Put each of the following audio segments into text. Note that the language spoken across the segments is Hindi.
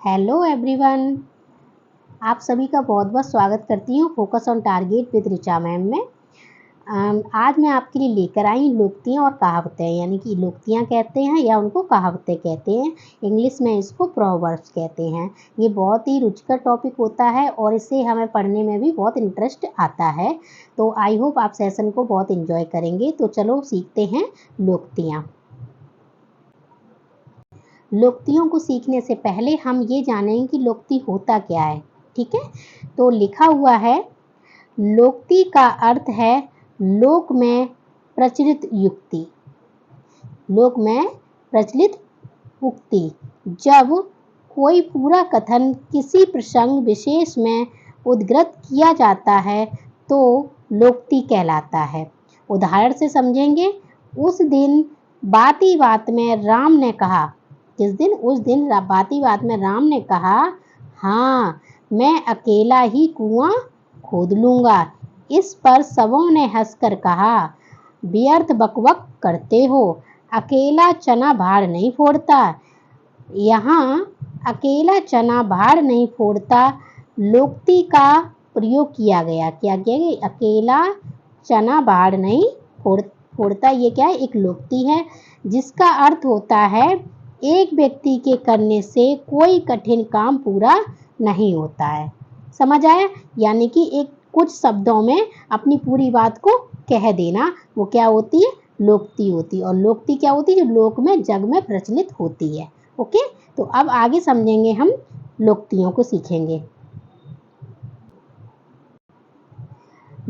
हेलो एवरीवन, आप सभी का बहुत बहुत स्वागत करती हूँ focus on target with Richa ma'am में। आज मैं आपके लिए लेकर आई लोकोक्तियाँ और कहावतें, यानी कि लोकोक्तियाँ कहते हैं या उनको कहावतें कहते हैं। इंग्लिश में इसको प्रोवर्ब्स कहते हैं। ये बहुत ही रुचिकर टॉपिक होता है और इसे हमें पढ़ने में भी बहुत इंटरेस्ट आता है। तो आई होप आप सेशन को बहुत इंजॉय करेंगे। तो चलो सीखते हैं लोकोक्तियाँ। लोकोक्तियों को सीखने से पहले हम ये जानेंगे कि लोकोक्ति होता क्या है। ठीक है, तो लिखा हुआ है, लोकोक्ति का अर्थ है लोक में प्रचलित युक्ति। लोक में प्रचलित उक्ति। जब कोई पूरा कथन किसी प्रसंग विशेष में उद्धृत किया जाता है तो लोकोक्ति कहलाता है। उदाहरण से समझेंगे। उस दिन बाती बात में राम ने कहा, उस दिन बाती बात में राम ने कहा, हाँ मैं अकेला ही कुआं खोद लूंगा। इस पर सबों ने हंसकर कहा, व्यर्थ बकबक करते हो, अकेला चना भाड़ नहीं फोड़ता। यहाँ अकेला चना भाड़ नहीं फोड़ता लोकोक्ति का प्रयोग किया गया। क्या किया गया? अकेला चना भाड़ नहीं फोड़ता। ये क्या है? एक लोकोक्ति है जिसका अर्थ होता है एक व्यक्ति के करने से कोई कठिन काम पूरा नहीं होता है। समझ आया? यानी कि एक कुछ शब्दों में अपनी पूरी बात को कह देना, वो क्या होती है? लोकोक्ति होती है। और लोकोक्ति क्या होती है? जो लोक में जग में प्रचलित होती है। ओके, तो अब आगे समझेंगे, हम लोकोक्तियों को सीखेंगे।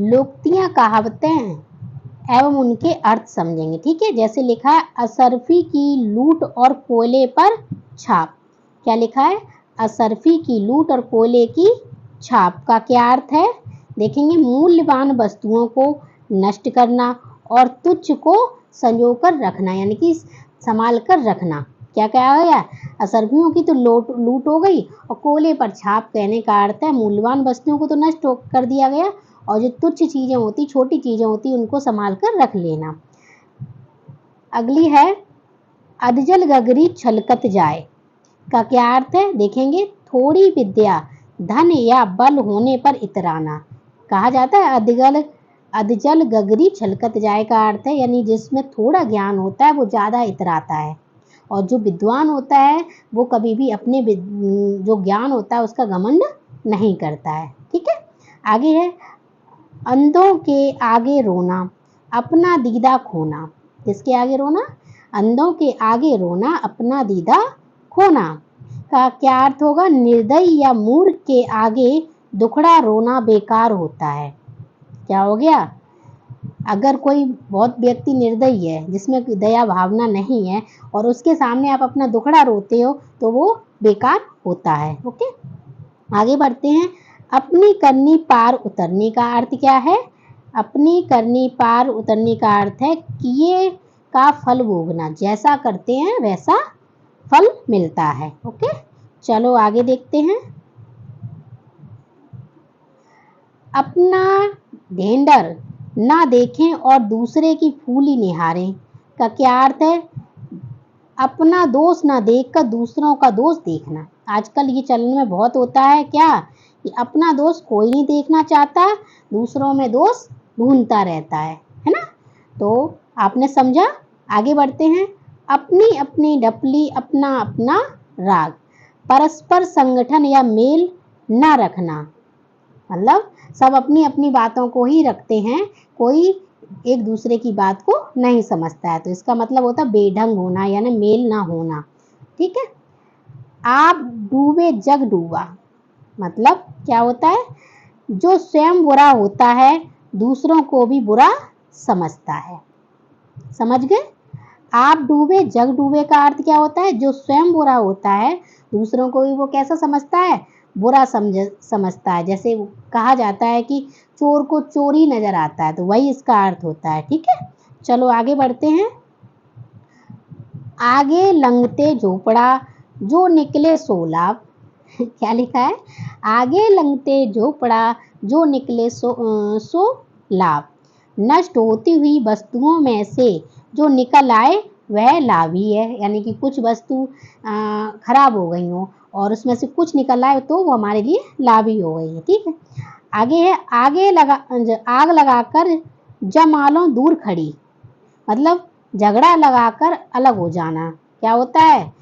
लोकोक्तियाँ कहावतें एवं उनके अर्थ समझेंगे। ठीक है, जैसे लिखा है, असरफी की लूट और कोयले पर छाप। क्या लिखा है? असरफी की लूट और कोयले की छाप का क्या अर्थ है? देखेंगे, मूल्यवान वस्तुओं को नष्ट करना और तुच्छ को संजो कर रखना, यानी कि संभाल कर रखना। क्या कहा गया? असरफियों की तो लूट हो गई और कोयले पर छाप कहने का अर्थ है मूल्यवान वस्तुओं को तो नष्ट कर दिया गया और जो तुच्छ चीजें होती, छोटी चीजें होती, उनको संभाल कर रख लेना। अगली है, अधजल गगरी छलकत जाए का क्या अर्थ है? देखेंगे, थोड़ी विद्या धन या बल होने पर इतराना। कहा जाता है अधजल गगरी छलकत जाए का अर्थ है, यानी जिसमें थोड़ा ज्ञान होता है वो ज्यादा इतराता है, और जो विद्वान होता है वो कभी भी अपने जो ज्ञान होता है उसका घमंड नहीं करता है। ठीक है, आगे है, अंधों के आगे रोना, अपना दीदा खोना। किसके आगे रोना? अंधों के आगे रोना, अपना दीदा खोना का क्या अर्थ होगा? निर्दयी या मूर्ख के आगे दुखड़ा रोना बेकार होता है। क्या हो गया? अगर कोई बहुत व्यक्ति निर्दयी है, जिसमें दया भावना नहीं है, और उसके सामने आप अपना दुखड़ा रोते हो तो वो बेकार होता है। ओके, आगे बढ़ते हैं। अपनी करनी पार उतरने का अर्थ क्या है? अपनी करनी पार उतरने का अर्थ है किए का फल भोगना। जैसा करते हैं वैसा फल मिलता है। ओके, चलो आगे देखते हैं। अपना ढेंढर ना देखें और दूसरे की फूली निहारें का क्या अर्थ है? अपना दोष ना देखकर दूसरों का दोष देखना। आजकल ये चलन में बहुत होता है क्या, कि अपना दोष कोई नहीं देखना चाहता, दूसरों में दोष ढूंढता रहता है ना? तो आपने समझा? आगे बढ़ते हैं। अपनी अपनी डपली, अपना अपना राग, परस्पर संगठन या मेल न रखना। मतलब सब अपनी अपनी बातों को ही रखते हैं, कोई एक दूसरे की बात को नहीं समझता है। तो इसका मतलब होता है बेढंग होना, यानी मेल ना होना। ठीक है, आप डूबे जग डूबा। मतलब क्या होता है? जो स्वयं बुरा होता है दूसरों को भी बुरा समझता है। समझ गए? आप डूबे जग डूबे का अर्थ क्या होता है? जो स्वयं बुरा होता है दूसरों को भी वो कैसा समझता है? बुरा समझता है। जैसे कहा जाता है कि चोर को चोरी नजर आता है, तो वही इसका अर्थ होता है। ठीक है, चलो आगे बढ़ते हैं। आगे लंघते झोपड़ा जो निकले सो लाभ। क्या लिखा है? आगे लंघते झोपड़ा जो निकले सो लाभ। नष्ट होती हुई वस्तुओं में से जो निकल आए वह लाभी है, यानी कि कुछ वस्तु खराब हो गई हो और उसमें से कुछ निकल आए तो वो हमारे लिए लाभी हो गई है। ठीक है, आगे है आग लगाकर जमालों दूर खड़ी, मतलब झगड़ा लगाकर अलग हो जाना। क्या होता है,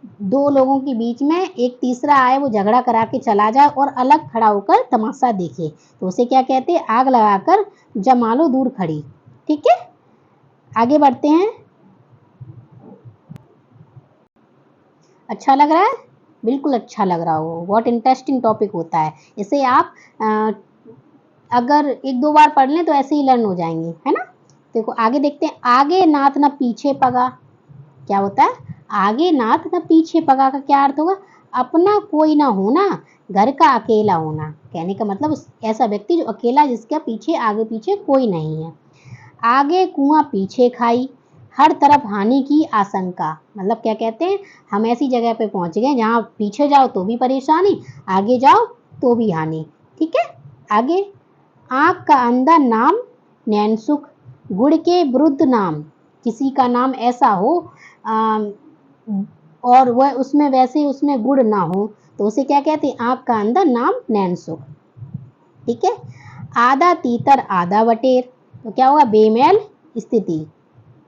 दो लोगों के बीच में एक तीसरा आए, वो झगड़ा करा के चला जाए और अलग खड़ा होकर तमाशा देखे, तो उसे क्या कहते हैं, आग लगाकर जमालो दूर खड़ी। ठीक है, आगे बढ़ते हैं। अच्छा लग रहा है, बिल्कुल अच्छा लग रहा हो, बहुत इंटरेस्टिंग टॉपिक होता है। इसे आप अगर एक दो बार पढ़ लें तो ऐसे ही लर्न हो जाएंगे, है ना। देखो आगे देखते हैं, आगे नाथ न पीछे पगा। क्या होता है, आगे नाथ न पीछे पगा का क्या अर्थ होगा, अपना कोई ना होना, घर का अकेला होना। कहने का मतलब ऐसा व्यक्ति जो अकेला, जिसका पीछे आगे पीछे कोई नहीं है। आगे कुआं पीछे खाई, हर तरफ हानि की आशंका। मतलब क्या कहते हैं, हम ऐसी जगह पे पहुंच गए जहाँ पीछे जाओ तो भी परेशानी, आगे जाओ तो भी हानि। ठीक है, आगे आँख का अंधा नाम नैनसुख, गुड़ के वृद्ध नाम। किसी का नाम ऐसा हो और वह उसमें वैसे उसमें गुड़ ना हो तो उसे क्या कहते हैं, आँख का अंधा नाम नैनसुख। ठीक है, आधा तीतर आधा बटेर, तो क्या होगा, बेमेल स्थिति।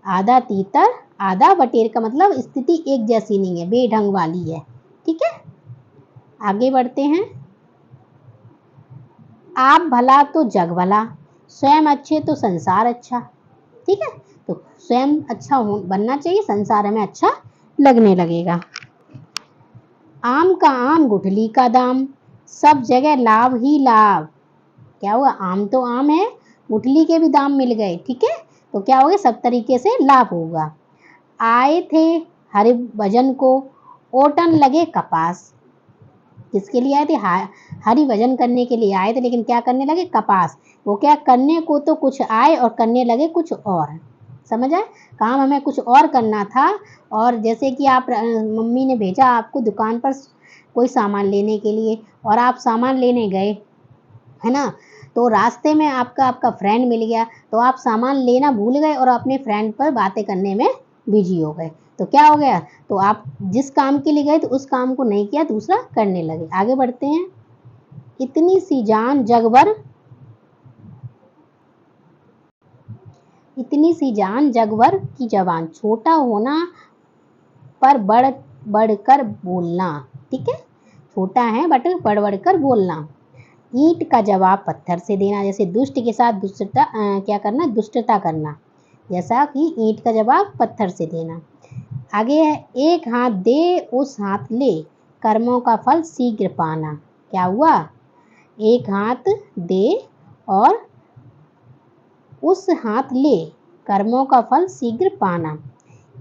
आधा तीतर आधा बटेर का मतलब स्थिति एक जैसी नहीं है, बेढंग वाली है। ठीक है, आगे बढ़ते हैं। आप भला तो जग भला, स्वयं अच्छे तो संसार अच्छा। ठीक है, तो स्वयं अच्छा बनना चाहिए, संसार हमें अच्छा लगने लगेगा। आम का आम गुठली का दाम, सब जगह लाभ ही लाभ। क्या हुआ, आम तो आम है, गुठली के भी दाम मिल गए। ठीक है, तो क्या होगा, सब तरीके से लाभ होगा। आए थे हरि भजन को, ओटन लगे कपास। किसके लिए आए थे, हरि भजन करने के लिए आए थे, लेकिन क्या करने लगे, कपास। वो क्या करने को तो कुछ आए और करने लगे कुछ और। समझ आए, काम हमें कुछ और करना था। और जैसे कि आप मम्मी ने भेजा आपको दुकान पर कोई सामान लेने के लिए, और आप सामान लेने गए, है ना, तो रास्ते में आपका फ्रेंड मिल गया, तो आप सामान लेना भूल गए और अपने फ्रेंड पर बातें करने में बिजी हो गए। तो क्या हो गया, तो आप जिस काम के लिए गए तो उस काम को नहीं किया, दूसरा करने लगे। आगे बढ़ते हैं। इतनी सी जान जगभर, इतनी सी जान जगभर की जवान, छोटा होना पर बढ़कर बोलना। ठीक है, छोटा है बट बढ़ बढ़कर बोलना। ईंट का जवाब पत्थर से देना, जैसे दुष्ट के साथ दुष्टता क्या करना, दुष्टता करना, जैसा कि ईंट का जवाब पत्थर से देना। आगे है, एक हाथ दे उस हाथ ले, कर्मों का फल शीघ्र पाना। क्या हुआ, एक हाथ दे और उस हाथ ले, कर्मों का फल शीघ्र पाना।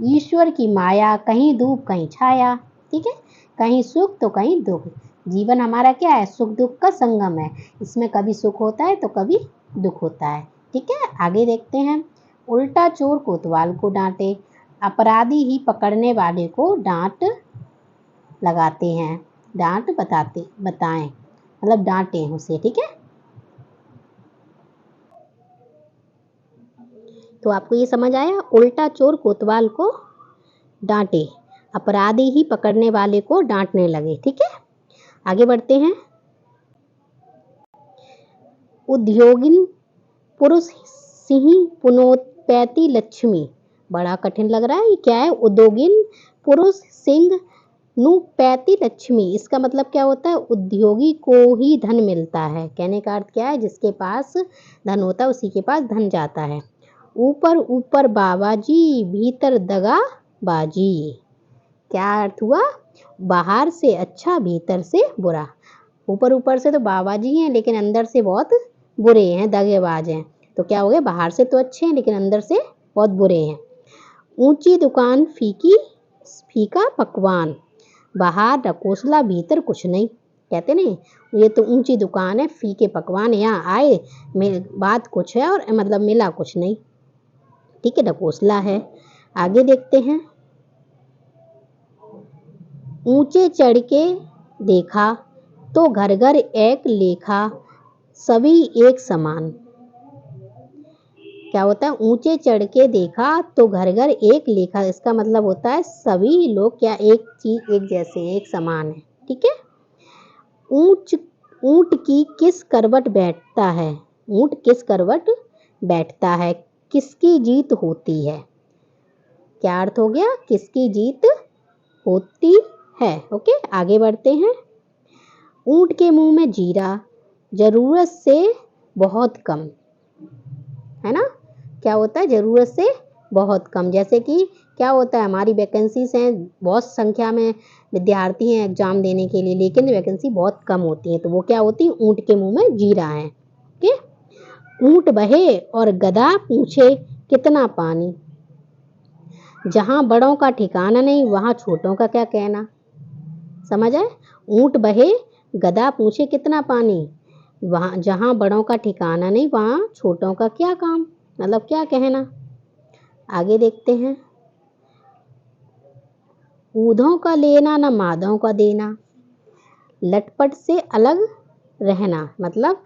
ईश्वर की माया, कहीं धूप कहीं छाया। ठीक है, कहीं सुख तो कहीं दुख। जीवन हमारा क्या है, सुख दुख का संगम है, इसमें कभी सुख होता है तो कभी दुख होता है। ठीक है, आगे देखते हैं। उल्टा चोर कोतवाल को डांटे, अपराधी ही पकड़ने वाले को डांट लगाते हैं, डांट बताएं, मतलब डांटे उसे। ठीक है, तो आपको ये समझ आया, उल्टा चोर कोतवाल को डांटे, अपराधी ही पकड़ने वाले को डांटने लगे। ठीक है, आगे बढ़ते हैं। उद्योगिन पुरुष सिंह पुनोत्पैति लक्ष्मी, बड़ा कठिन लग रहा है, ये क्या है, उद्योगिन पुरुष सिंह नुपैति लक्ष्मी। इसका मतलब क्या होता है, उद्योगी को ही धन मिलता है। कहने का अर्थ क्या है, जिसके पास धन होता है उसी के पास धन जाता है। ऊपर ऊपर बाबाजी, भीतर दगा बाजी। क्या अर्थ हुआ, बाहर से अच्छा भीतर से बुरा। ऊपर ऊपर से तो बाबाजी हैं लेकिन अंदर से बहुत बुरे हैं, दगेबाज हैं। तो क्या हो गया, बाहर से तो अच्छे हैं लेकिन अंदर से बहुत बुरे हैं। ऊंची दुकान फीका पकवान, बाहर ढकोसला भीतर कुछ नहीं। कहते नहीं, ये तो ऊंची दुकान है, फीके पकवान, यहाँ आए बात कुछ है और मतलब मिला कुछ नहीं। ठीक है, ढकोसला है। आगे देखते हैं। ऊंचे चढ़ के देखा तो घर घर एक लेखा, सभी एक समान। क्या होता है, ऊंचे चढ़ के देखा तो घर घर एक लेखा। इसका मतलब होता है सभी लोग क्या एक चीज एक जैसे हैं, एक समान है। ठीक है। ऊंट ऊंट की किस करवट बैठता है, ऊंट किस करवट बैठता है, किसकी जीत होती है। क्या अर्थ हो गया, किसकी जीत होती है। ओके, आगे बढ़ते हैं। ऊंट के मुंह में जीरा, जरूरत से बहुत कम, है ना। क्या होता है, जरूरत से बहुत कम। जैसे कि क्या होता है, हमारी वैकेंसीज हैं, बहुत संख्या में विद्यार्थी हैं एग्जाम देने के लिए, लेकिन वैकेंसी बहुत कम होती है, तो वो क्या होती है, ऊंट के मुंह में जीरा है। ओके। ऊंट बहे और गधा पूछे कितना पानी, जहां बड़ों का ठिकाना नहीं वहां छोटों का क्या कहना। समझ आए। ऊंट बहे, गधा पूछे कितना पानी, वहां जहां बड़ों का ठिकाना नहीं वहां छोटों का क्या काम, मतलब क्या कहना। आगे देखते हैं। ऊधों का लेना न माधों का देना, लटपट से अलग रहना, मतलब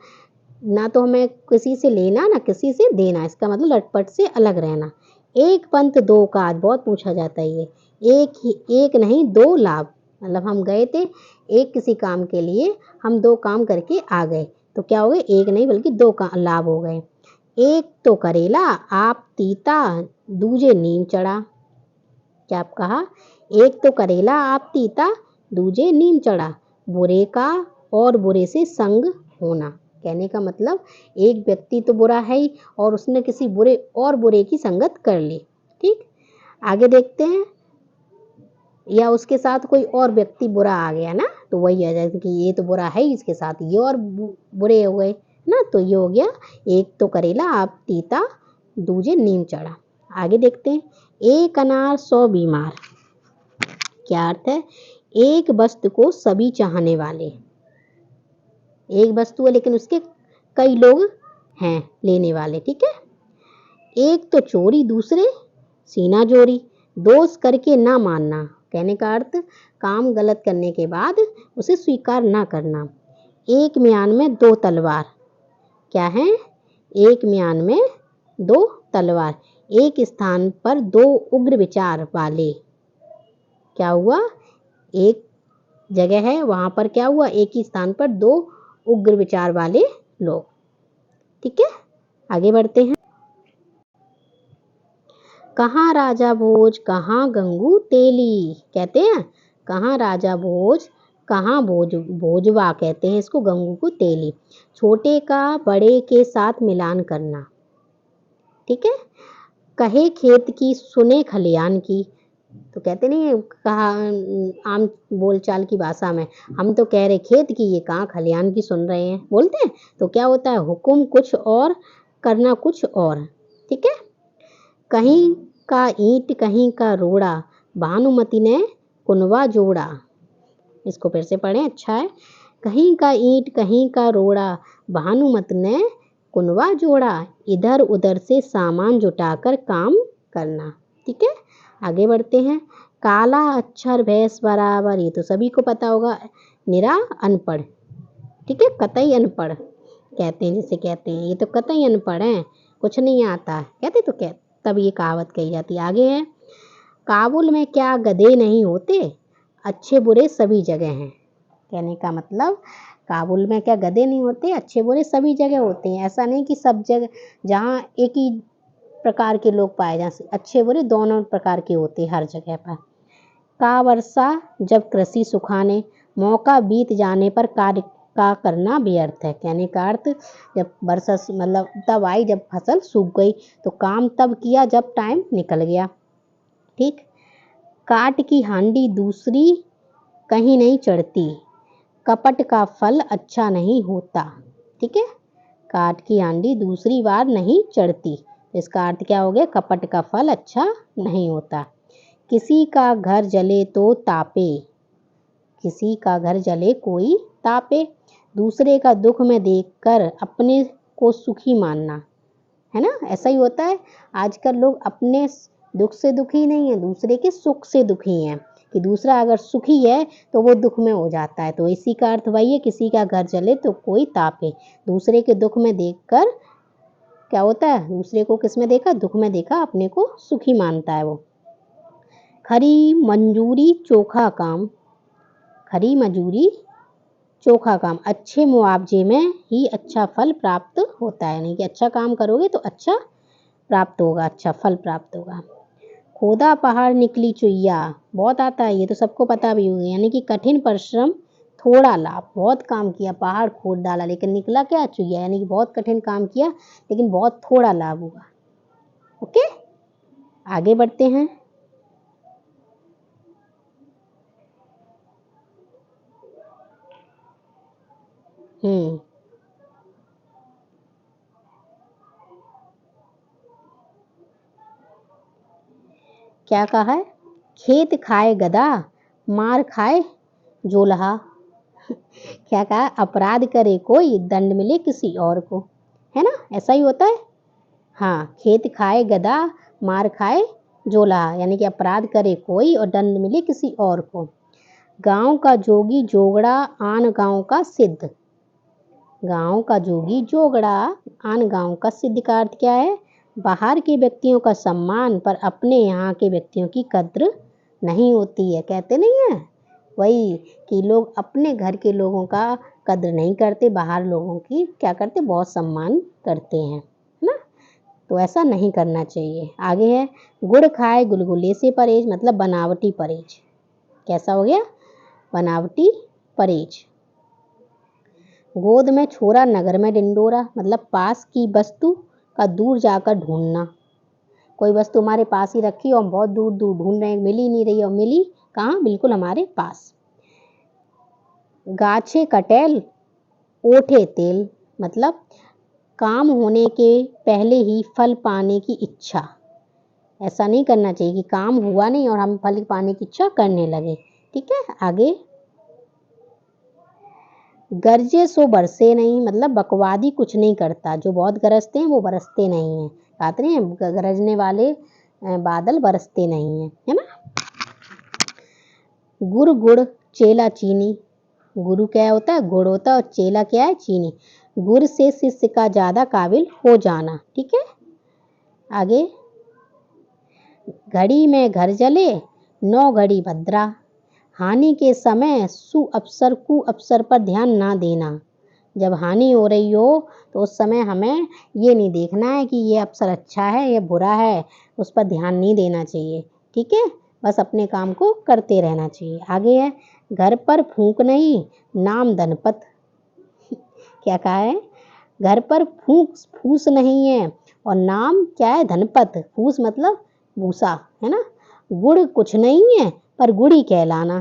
ना तो हमें किसी से लेना ना किसी से देना, इसका मतलब लटपट से अलग रहना। एक पंथ दो काज, बहुत पूछा जाता है ये। एक नहीं दो लाभ, मतलब हम गए थे एक किसी काम के लिए, हम दो काम करके आ गए, तो क्या हो गए, एक नहीं बल्कि दो का लाभ हो गए। एक तो करेला आप तीता, दूजे नीम चढ़ा। क्या आप कहा, एक तो करेला आप तीता, दूजे नीम चढ़ा। बुरे का और बुरे से संग होना, कहने का मतलब एक व्यक्ति तो बुरा है ही और उसने किसी बुरे और बुरे की संगत कर ली। ठीक, आगे देखते हैं। या उसके साथ कोई और व्यक्ति बुरा आ गया ना, तो वही आ जाए कि ये तो बुरा है ही, इसके साथ ये और बुरे हो गए ना, तो ये हो गया एक तो करेला आप तीता, दूजे नीम चढ़ा। आगे देखते हैं। एक अनार 100 बीमार, क्या अर्थ है, एक वस्तु को सभी चाहने वाले, एक वस्तु है लेकिन उसके कई लोग हैं लेने वाले। ठीक है। एक तो चोरी दूसरे सीना जोरी, दोष करके ना मानना, कहने का अर्थ काम गलत करने के बाद उसे स्वीकार ना करना। एक म्यान में दो तलवार, क्या है, एक म्यान में दो तलवार, एक स्थान पर दो उग्र विचार वाले। क्या हुआ, एक जगह है वहां पर क्या हुआ, एक ही स्थान पर दो उग्र विचार वाले लोग। ठीक है, आगे बढ़ते हैं। कहाँ राजा भोज कहाँ गंगू तेली, कहते हैं कहाँ राजा भोज कहाँ भोजवा, कहते हैं इसको गंगू को तेली। छोटे का बड़े के साथ मिलान करना। ठीक है। कहे खेत की सुने खलियान की, तो कहते नहीं कहा आम बोलचाल की भाषा में, हम तो कह रहे खेत की, ये कहाँ खलियान की सुन रहे हैं, बोलते हैं। तो क्या होता है, हुक्म कुछ और करना कुछ और। ठीक है। कहीं का ईंट कहीं का रोड़ा, भानुमति ने कुनवा जोड़ा। इसको फिर से पढ़ें, अच्छा है। कहीं का ईंट कहीं का रोड़ा, भानुमति ने कुनवा जोड़ा, इधर उधर से सामान जुटाकर काम करना। ठीक है, आगे बढ़ते हैं। काला अक्षर भैंस बराबर, ये तो सभी को पता होगा, निरा अनपढ़। ठीक है, कतई अनपढ़ कहते हैं, जिसे कहते हैं ये तो कतई अनपढ़ है, कुछ नहीं आता कहते, तो क्या तब ये कहावत कही जाती है। आगे है। काबुल में क्या गधे नहीं होते, अच्छे बुरे सभी जगह हैं, कहने का मतलब काबुल में क्या गधे नहीं होते, अच्छे बुरे सभी जगह होते हैं। ऐसा नहीं कि सब जगह जहाँ एक ही प्रकार के लोग पाए जा सकते, अच्छे बुरे दोनों प्रकार के होते हैं हर जगह पर। का वर्षा जब कृषि सुखाने, मौका बीत जाने पर कार्य का करना व्यर्थ है, कहने का अर्थ जब वर्षा मतलब तब आई जब फसल सूख गई, तो काम तब किया जब टाइम निकल गया। ठीक। काट की हांडी दूसरी कहीं नहीं चढ़ती, कपट का फल अच्छा नहीं होता। ठीक है, काट की हांडी दूसरी बार नहीं चढ़ती, इसका अर्थ क्या हो गया, कपट का फल अच्छा नहीं होता। किसी का घर जले तो तापे, किसी का घर जले कोई तापे, दूसरे का दुख में देखकर अपने को सुखी मानना, है ना। ऐसा ही होता है, आजकल लोग अपने दुख से दुखी नहीं है, दूसरे के सुख से दुखी हैं, कि दूसरा अगर सुखी है तो वो दुख में हो जाता है। तो इसी का अर्थ वही है, किसी का घर जले तो कोई तापे, दूसरे के दुख में देखकर क्या होता है, दूसरे को किस में देखा, दुख में देखा, अपने को सुखी मानता है वो। खरी मंजूरी चोखा काम, खरी मजूरी चोखा काम, अच्छे मुआवजे में ही अच्छा फल प्राप्त होता है, यानी कि अच्छा काम करोगे तो अच्छा प्राप्त होगा, अच्छा फल प्राप्त होगा। खोदा पहाड़ निकली चुईया, बहुत आता है, ये तो सबको पता भी होगा, यानी कि कठिन परिश्रम थोड़ा लाभ, बहुत काम किया, पहाड़ खोद डाला, लेकिन निकला क्या, चुईया, यानी कि बहुत कठिन काम किया लेकिन बहुत थोड़ा लाभ हुआ। ओके, आगे बढ़ते हैं। क्या कहा है, खेत खाए गधा, मार खाए जोलहा। क्या कहा, अपराध करे कोई, दंड मिले किसी और को, है ना, ऐसा ही होता है। हाँ, खेत खाए गधा, मार खाए जोलहा, यानी कि अपराध करे कोई और दंड मिले किसी और को। गांव का जोगी जोगड़ा, आन गांव का सिद्ध, गांव का जोगी जोगड़ा, आन गांव का सिद्ध का अर्थ क्या है, बाहर के व्यक्तियों का सम्मान पर अपने यहाँ के व्यक्तियों की कद्र नहीं होती है, कहते नहीं है वही कि लोग अपने घर के लोगों का कद्र नहीं करते, बाहर लोगों की क्या करते, बहुत सम्मान करते हैं ना, तो ऐसा नहीं करना चाहिए। आगे है, गुड़ खाए गुलगुले से परहेज, मतलब बनावटी परहेज, कैसा हो गया, बनावटी परहेज। गोद में छोरा नगर में डिंडोरा, मतलब पास की वस्तु का दूर जाकर ढूंढना, कोई वस्तु हमारे पास ही रखी और हम बहुत दूर दूर ढूंढ रहे हैं, मिल ही नहीं रही, और मिली कहाँ, बिल्कुल हमारे पास। गाछे कटेल ओठे तेल, मतलब काम होने के पहले ही फल पाने की इच्छा, ऐसा नहीं करना चाहिए कि काम हुआ नहीं और हम फल पाने की इच्छा करने लगे। ठीक है, आगे। गरजे सो बरसे नहीं, मतलब बकवादी कुछ नहीं करता, जो बहुत गरजते हैं वो बरसते नहीं हैं, कहते हैं गरजने वाले बादल बरसते नहीं हैं, है ना। गुड़ गुड़ चेला चीनी, गुरु क्या होता है, गुड़ होता है, और चेला क्या है, चीनी। गुड़ से शिष्य का ज्यादा काबिल हो जाना। ठीक है, आगे। घड़ी में घर जले, 9 घड़ी भद्रा, हानि के समय कुअवसर पर ध्यान ना देना, जब हानि हो रही हो तो उस समय हमें ये नहीं देखना है कि ये अवसर अच्छा है या बुरा है, उस पर ध्यान नहीं देना चाहिए। ठीक है, बस अपने काम को करते रहना चाहिए। आगे है, घर पर फूंक नहीं, नाम धनपत। क्या कहा है, घर पर फूस नहीं है और नाम क्या है, धनपत, फूस मतलब भूसा, है ना। गुड़ कुछ नहीं है पर गुड़ी कहलाना,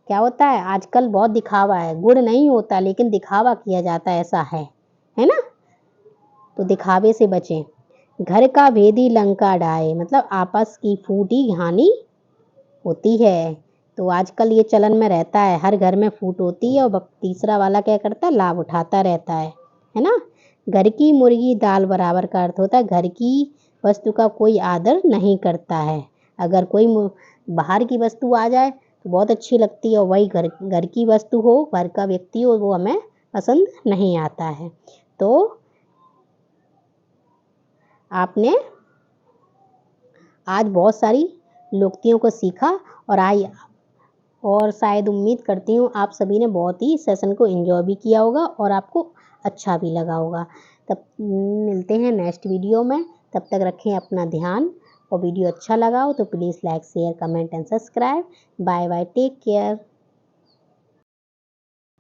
क्या होता है, आजकल बहुत दिखावा है, गुड़ नहीं होता लेकिन दिखावा किया जाता है, ऐसा है ना, तो दिखावे से बचें। घर का भेदी लंका डाहे, मतलब आपस की फूटी हानि होती है, तो आजकल ये चलन में रहता है, हर घर में फूट होती है और तीसरा वाला क्या करता है, लाभ उठाता रहता है ना। घर की मुर्गी दाल बराबर का अर्थ होता है, घर की वस्तु का कोई आदर नहीं करता है, अगर कोई बाहर की वस्तु आ जाए तो बहुत अच्छी लगती है, और वही घर की वस्तु हो, घर का व्यक्ति हो, वो हमें पसंद नहीं आता है। तो आपने आज बहुत सारी लोकोक्तियों को सीखा, और शायद उम्मीद करती हूँ आप सभी ने बहुत ही सेशन को एंजॉय भी किया होगा और आपको अच्छा भी लगा होगा। तब मिलते हैं नेक्स्ट वीडियो में, तब तक रखें अपना ध्यान, और वीडियो अच्छा लगा हो तो please like share comment and subscribe. Bye bye, take care.